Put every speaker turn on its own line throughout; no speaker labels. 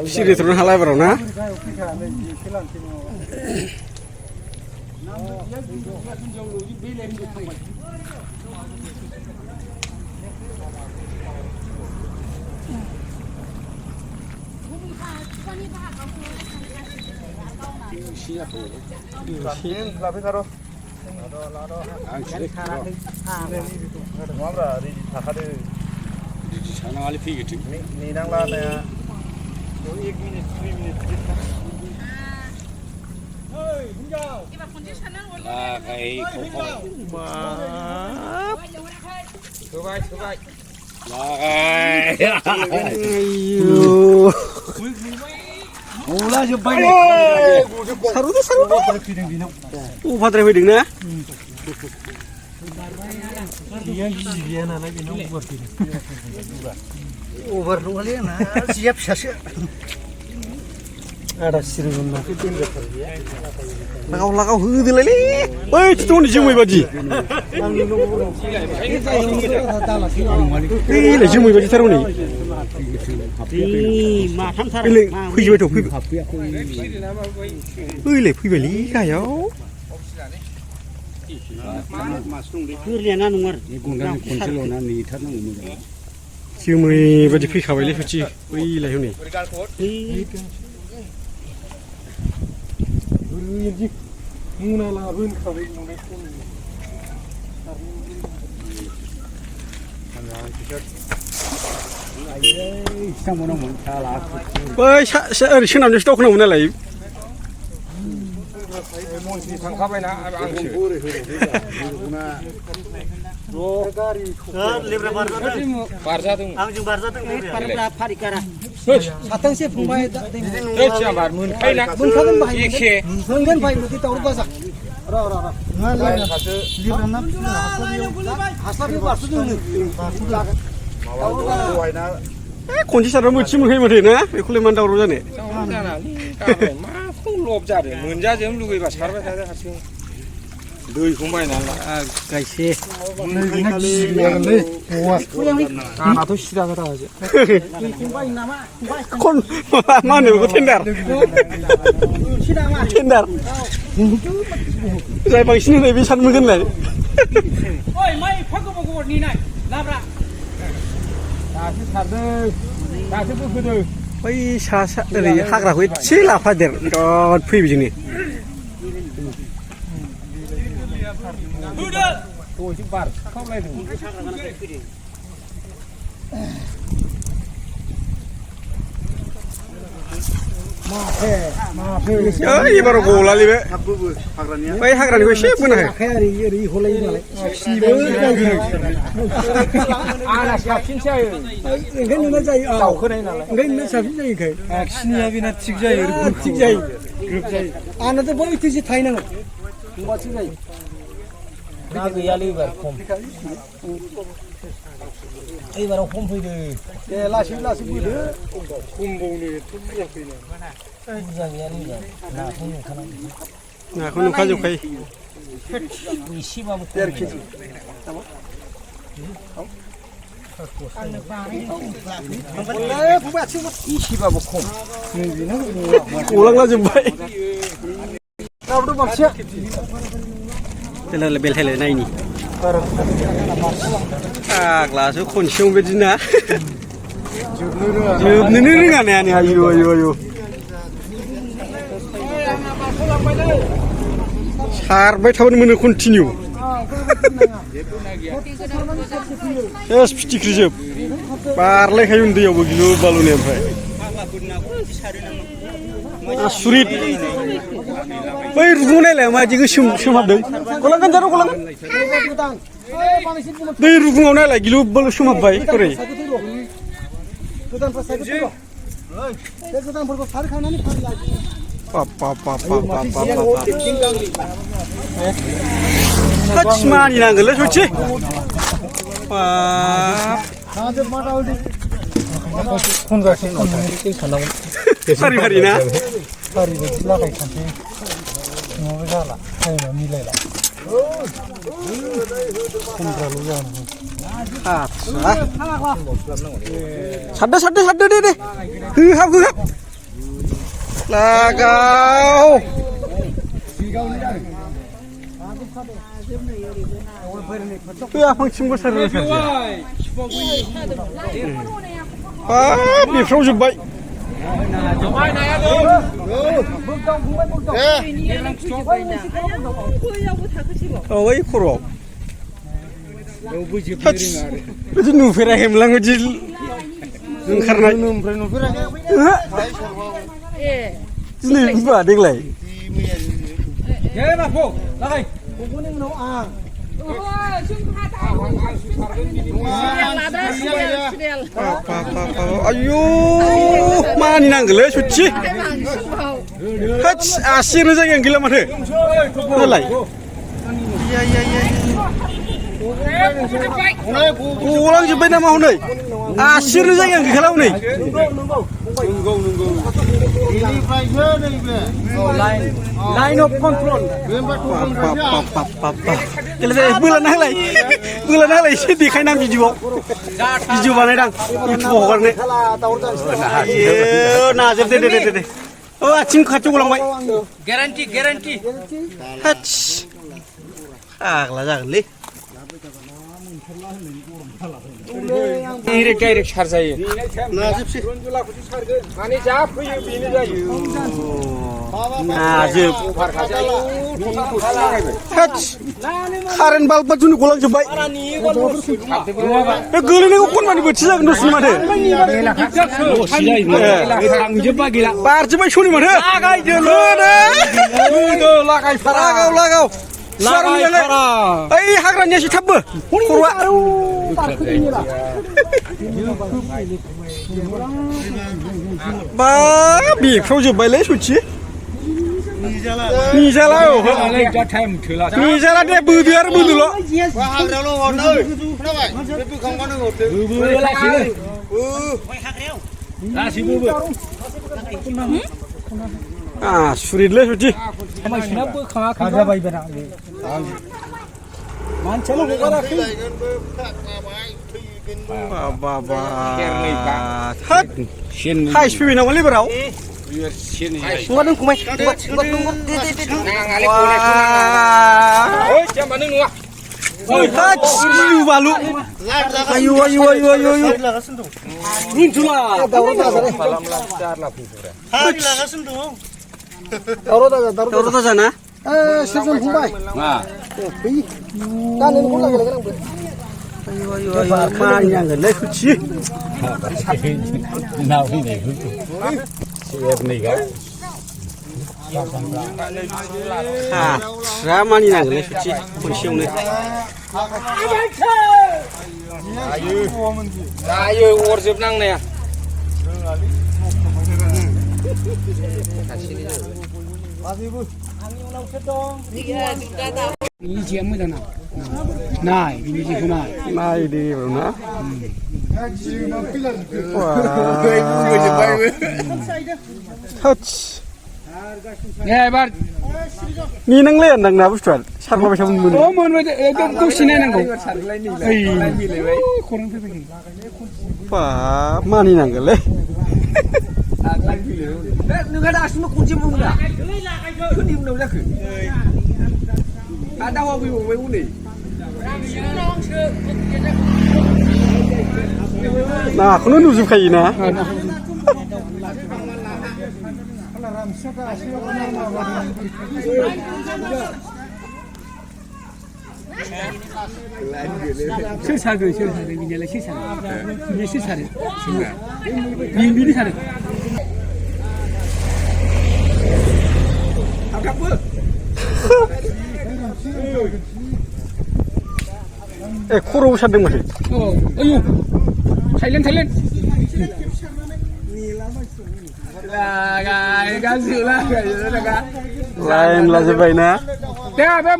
Siri halai baru na. Olah jumpai ni. Saru tu. Oh, padahal wedding na. Dia na lagi nak over tu. Over lu lagi na. Siap siap. Ada sirun na. Lagau hu dia lagi. Oi, tu ni jumui baji. Ini jumui baji saru ni. Ile phi về phi le phi về lý cả yo cứ liền ăn ngon chiều mười bây giờ phi khảo về lấy phi chi ui lại hôm nay Ôi, sao nằm trên stock nào này?
Thằng khắp na, ăn củ. Barza tu.
Ang barza tu. Para farikara.
Satang se phumbai.
Siapa mun kai nak?
Mun khagan bai.
Ikhe.
Sungan bai mesti tahu bahasa. Ra. Ngalai satu. Lihat nak. Hasil bahasa tu ni.
Kunci cara macam mana macam ni? Aku le mandau roja ni.
Mah, pun lob jadi. Munja jem lu bebas karena saya hasil. Dui kumbai nala.
Kaisi.
Anak tu sudah kata aja.
Kon mana aku tender. Tender. Saya bang sini ni bisa mungkin lah.
Oi, mai pakai ni nai. Labra.
Oi, sasa dari hak rakyat sila fader. Kau pergi begini.
Tuh cepat, kau lagi.
Ini baru bola ni be. Baik hak rakyat siapa mana?
Anak siapin saya.
Enggak nak jadi.
Tahu kena nala.
Enggak nak siapin jadi kai.
Sini abi nak cik saya.
Cik jadi. Grup jadi. Anak tu boleh tu je Thai nang. Buat cik jadi.
Nak yali berkom. Ini baru kom pun tu.
Lasi pun.
Kumbau ni tu yang kena.
Jangan yali ber. Nak pun kena.
Nah, aku nak kajuk kai.
Isi babu. Isi babu kom.
Ulang lah jumpai.
Kau tu maksud.
Telah lebih helai naik ni. Kelas tu konsum begini. Jauh ni kan ni ayo. Sar baik tahun mana continue. Yes, pasti kerja. Parleh kayun dia begitu balon yang baik. Surit. Baik rumah ni lah, macam itu semua dah. Kolang kan jarum kolang. Baik rumah ni lah, gilu balon semua baik kore. Papa. Touch mani nanggal lah, cuci. Pap.
Khun
फारि फारि ना
फारि बायदि लागायखानोसै नङाबा जाला टाइमा मिलायला खमफ्राल' जानांगौ
सारदो दे होहाब लागाव फांसिमबो सारो बेफ्राव जोब्बाय ओइ खर'आव बिदि नुफेराखैमोन आं बिदि ओंखारनाय दिनै होनबा देग्लाय आयु मानि नांगौलै सुथि आसियानो जायगायानो गैला माथो नालाय गलांजोब्बाय नामा हनै आसियानो जायगायानो गैखाला हनै लाइन अफ कन्ट्रल बोलाना होलाय एसे देखायना भिडिअ बानायदां इउटुबाव हगारनो नाजोब दे औ आथिं खाथियाव गलांबाय
गेरेन्टि
आग्ला जागोनलै
डाइरेक्ट सारजायो
नाजोबसै
माने जा फैयो बेनो जायो
नाजोब कारेन्ट बाल्बा जुनि गलांजोब्बाय गोलैनायखौ खनमानि बोथि जागोन दसेनो माथो बारजोब्बाय सनि माथो लागाव ओइ हाग्रानिया एसे थाबबो खर'आ बा बेफ्राव जोब्बायलै सुथि निजाला दे बोदो आरो बोदोल' सुरिदलै सुथि मानसियानो हगाराखै हाइस फैबाय नामा लेबाराव हगारदों फंबाय बालु आयु दावराव दाजाना सेरजन फंबाय मानिनांगोनलै सुथि मानिनांगोनलै सुथि खनसेयावनो
जायो अरजोब नांनाया
नाय बिनि जेखौ
नायदो ना
एबार
नेनांलाय आंना बुस्थुआ सारबाय थाबोन
मोनबाय एकदम दसे नायनांगौ
मानिनांगोनलै
नोंहा दासिमबो खनसे बुंला सोरनि उनाव जाखो दावा फैबावबाय हनै
नाखौनो नुजोबखायोना
सोर सारगोन बिनियालाय सोर सारो बियो सोर सारो बिनो सारो
खर'आव सारदों माथो
आयु थाइलेण्ड
लाइन लाजोब्बायना
दे बे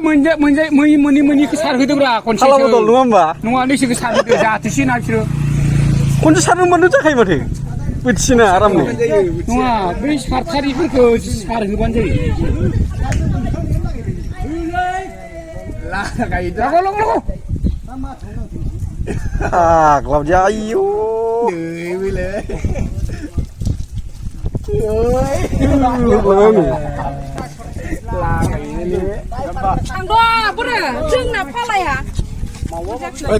मोननैखौ सारहोदोंब्रा खनसे
फाला बदल नङा होमबा
नङा नैसोखौ सारहोदो जाथोसै ना बिसोरो
खनसे सारनो मोननो जाखायो माथो बोथिना आरामनो
नङा बै सारथारिफोरखौ सारहोबानो जायो लागाय
आग्लाब जायो
Anggo, bro, जोंना फालाया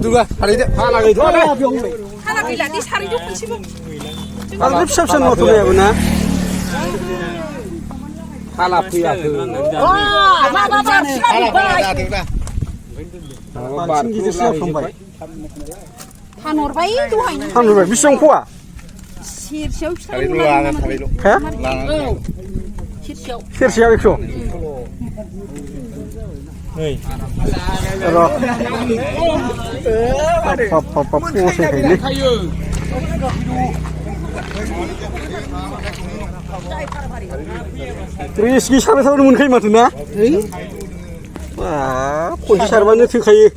दुर्गा हारिदो फाला गैथ'आलै
फाला गैला दि सारिजौ खनसेबो
आरो फिसा फिसा नथ'लायाबो ना
फाला फैयाखै
बांसिन गिदिरसो जाफ्लांबाय
फानहरबाय दहायनो
फानहरबाय बेसेबां फवा
सेरसेयाव
हा
सेरसेयाव
सेरसेयाव 100 र' पसायखायोलै रिस्कि साराय साराय मोनखायो माथो ना खनसे सारबानो थोखायो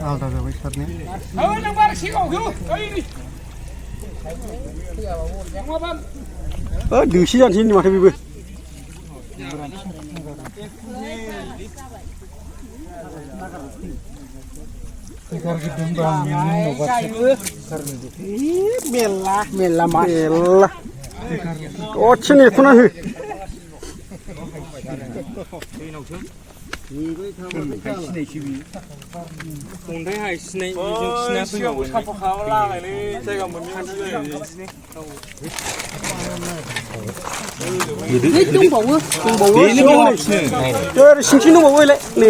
आलदा जाबाय सारनाया दोसि जानोसै माथो बेबो
मेल्ला
दसे नेथ'ना हो
दंबावो
सिंथिं दंबावो नै